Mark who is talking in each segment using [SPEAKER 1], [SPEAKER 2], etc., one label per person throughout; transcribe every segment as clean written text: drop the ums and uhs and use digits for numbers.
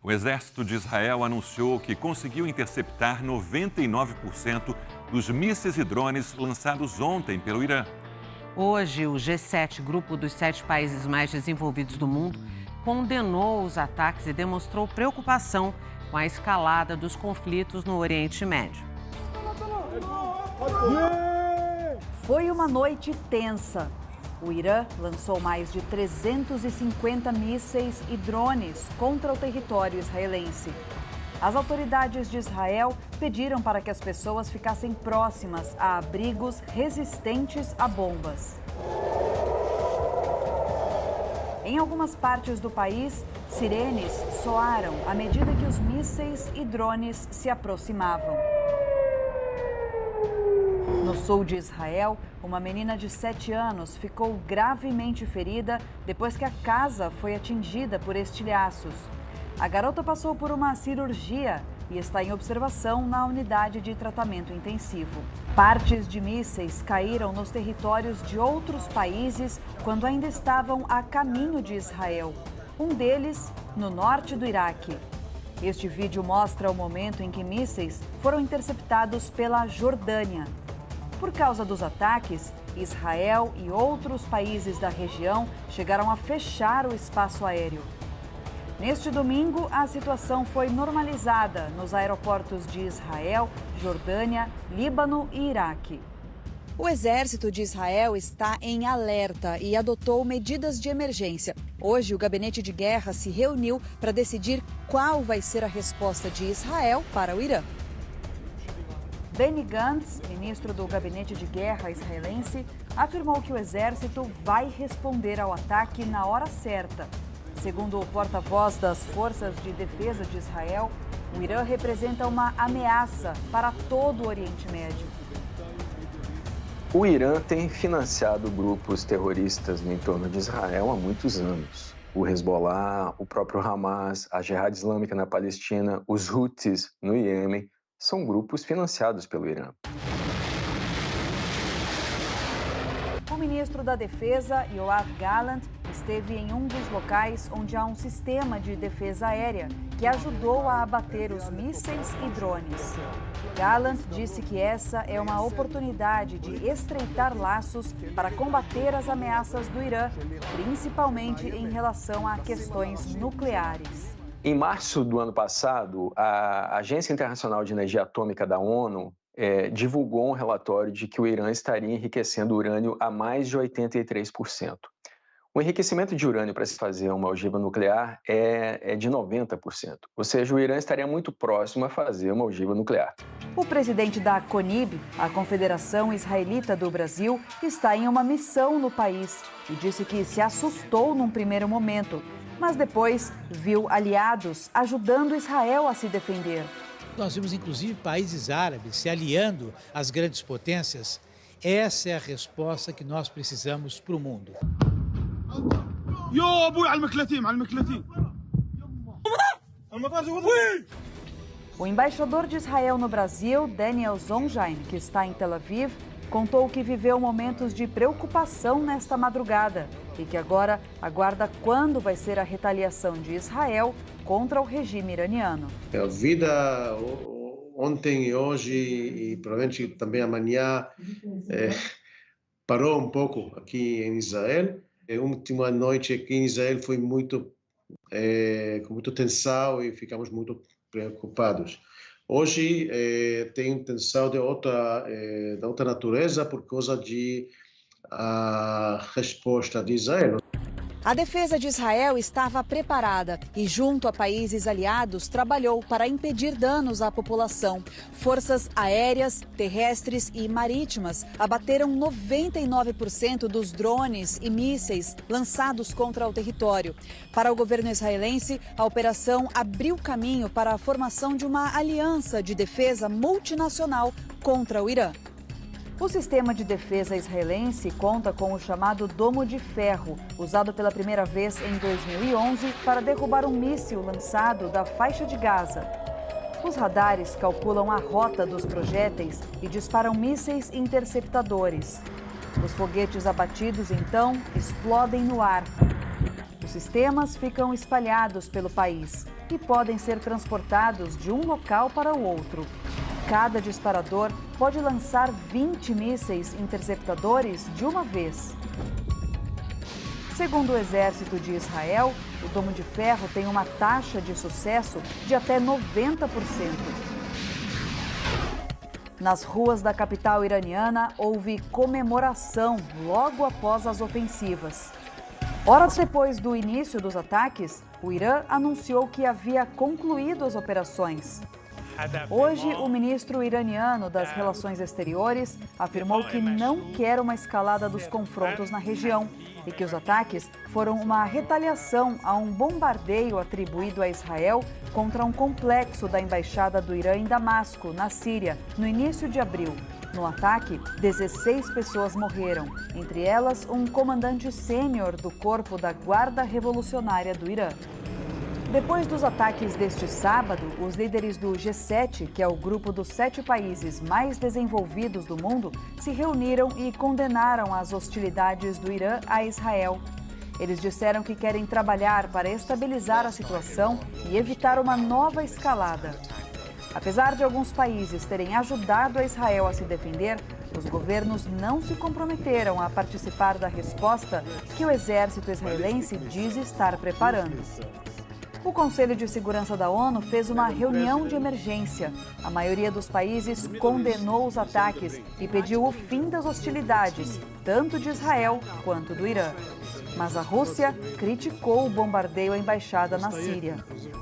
[SPEAKER 1] O exército de Israel anunciou que conseguiu interceptar 99% dos mísseis e drones lançados ontem pelo Irã.
[SPEAKER 2] Hoje, o G7, grupo dos 7 países mais desenvolvidos do mundo, condenou os ataques e demonstrou preocupação com a escalada dos conflitos no Oriente Médio.
[SPEAKER 3] Foi uma noite tensa. O Irã lançou mais de 350 mísseis e drones contra o território israelense. As autoridades de Israel pediram para que as pessoas ficassem próximas a abrigos resistentes a bombas. Em algumas partes do país, sirenes soaram à medida que os mísseis e drones se aproximavam. No sul de Israel, uma menina de 7 anos ficou gravemente ferida depois que a casa foi atingida por estilhaços. A garota passou por uma cirurgia e está em observação na unidade de tratamento intensivo. Partes de mísseis caíram nos territórios de outros países quando ainda estavam a caminho de Israel. Um deles no norte do Iraque. Este vídeo mostra o momento em que mísseis foram interceptados pela Jordânia. Por causa dos ataques, Israel e outros países da região chegaram a fechar o espaço aéreo. Neste domingo, a situação foi normalizada nos aeroportos de Israel, Jordânia, Líbano e Iraque.
[SPEAKER 4] O exército de Israel está em alerta e adotou medidas de emergência. Hoje, o gabinete de guerra se reuniu para decidir qual vai ser a resposta de Israel para o Irã.
[SPEAKER 3] Benny Gantz, ministro do Gabinete de Guerra israelense, afirmou que o exército vai responder ao ataque na hora certa. Segundo o porta-voz das Forças de Defesa de Israel, o Irã representa uma ameaça para todo o Oriente Médio.
[SPEAKER 5] O Irã tem financiado grupos terroristas no entorno de Israel há muitos anos. O Hezbollah, o próprio Hamas, a Jihad Islâmica na Palestina, os Houthis no Iêmen, são grupos financiados pelo Irã.
[SPEAKER 3] O ministro da Defesa, Yoav Gallant, esteve em um dos locais onde há um sistema de defesa aérea que ajudou a abater os mísseis e drones. Gallant disse que essa é uma oportunidade de estreitar laços para combater as ameaças do Irã, principalmente em relação a questões nucleares.
[SPEAKER 5] Em março do ano passado, a Agência Internacional de Energia Atômica da ONU divulgou um relatório de que o Irã estaria enriquecendo urânio a mais de 83%. O enriquecimento de urânio para se fazer uma ogiva nuclear é de 90%. Ou seja, o Irã estaria muito próximo a fazer uma ogiva nuclear.
[SPEAKER 3] O presidente da CONIB, a Confederação Israelita do Brasil, está em uma missão no país e disse que se assustou num primeiro momento, mas depois viu aliados ajudando Israel a se defender.
[SPEAKER 6] Nós vimos, inclusive, países árabes se aliando às grandes potências. Essa é a resposta que nós precisamos para o mundo.
[SPEAKER 3] O embaixador de Israel no Brasil, Daniel Zonjain, que está em Tel Aviv, contou que viveu momentos de preocupação nesta madrugada e que agora aguarda quando vai ser a retaliação de Israel contra o regime iraniano.
[SPEAKER 7] A vida ontem e hoje e provavelmente também amanhã parou um pouco aqui em Israel. A última noite aqui em Israel foi com muita tensão e ficamos muito preocupados. Hoje tem tensão de outra natureza por causa da resposta de Israel.
[SPEAKER 4] A defesa de Israel estava preparada e, junto a países aliados, trabalhou para impedir danos à população. Forças aéreas, terrestres e marítimas abateram 99% dos drones e mísseis lançados contra o território. Para o governo israelense, a operação abriu caminho para a formação de uma aliança de defesa multinacional contra o Irã.
[SPEAKER 3] O sistema de defesa israelense conta com o chamado Domo de Ferro, usado pela primeira vez em 2011 para derrubar um míssil lançado da faixa de Gaza. Os radares calculam a rota dos projéteis e disparam mísseis interceptadores. Os foguetes abatidos, então, explodem no ar. Os sistemas ficam espalhados pelo país. e podem ser transportados de um local para o outro. Cada disparador pode lançar 20 mísseis interceptadores de uma vez. Segundo o Exército de Israel, o Domo de Ferro tem uma taxa de sucesso de até 90%. Nas ruas da capital iraniana, houve comemoração logo após as ofensivas. Horas depois do início dos ataques, o Irã anunciou que havia concluído as operações. Hoje, o ministro iraniano das Relações Exteriores afirmou que não quer uma escalada dos confrontos na região e que os ataques foram uma retaliação a um bombardeio atribuído a Israel contra um complexo da Embaixada do Irã em Damasco, na Síria, no início de abril. No ataque, 16 pessoas morreram, entre elas um comandante sênior do corpo da Guarda Revolucionária do Irã. Depois dos ataques deste sábado, os líderes do G7, que é o grupo dos 7 países mais desenvolvidos do mundo, se reuniram e condenaram as hostilidades do Irã a Israel. Eles disseram que querem trabalhar para estabilizar a situação e evitar uma nova escalada. Apesar de alguns países terem ajudado a Israel a se defender, os governos não se comprometeram a participar da resposta que o exército israelense diz estar preparando. O Conselho de Segurança da ONU fez uma reunião de emergência. A maioria dos países condenou os ataques e pediu o fim das hostilidades, tanto de Israel quanto do Irã. Mas a Rússia criticou o bombardeio à embaixada na Síria.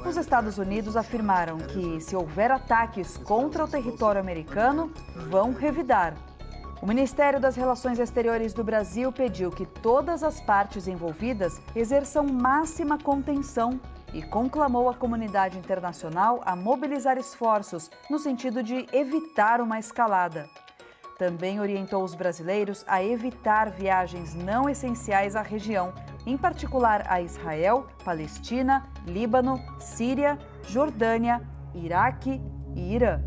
[SPEAKER 3] Os Estados Unidos afirmaram que, se houver ataques contra o território americano, vão revidar. O Ministério das Relações Exteriores do Brasil pediu que todas as partes envolvidas exerçam máxima contenção e conclamou a comunidade internacional a mobilizar esforços no sentido de evitar uma escalada. Também orientou os brasileiros a evitar viagens não essenciais à região, em particular a Israel, Palestina, Líbano, Síria, Jordânia, Iraque e Irã.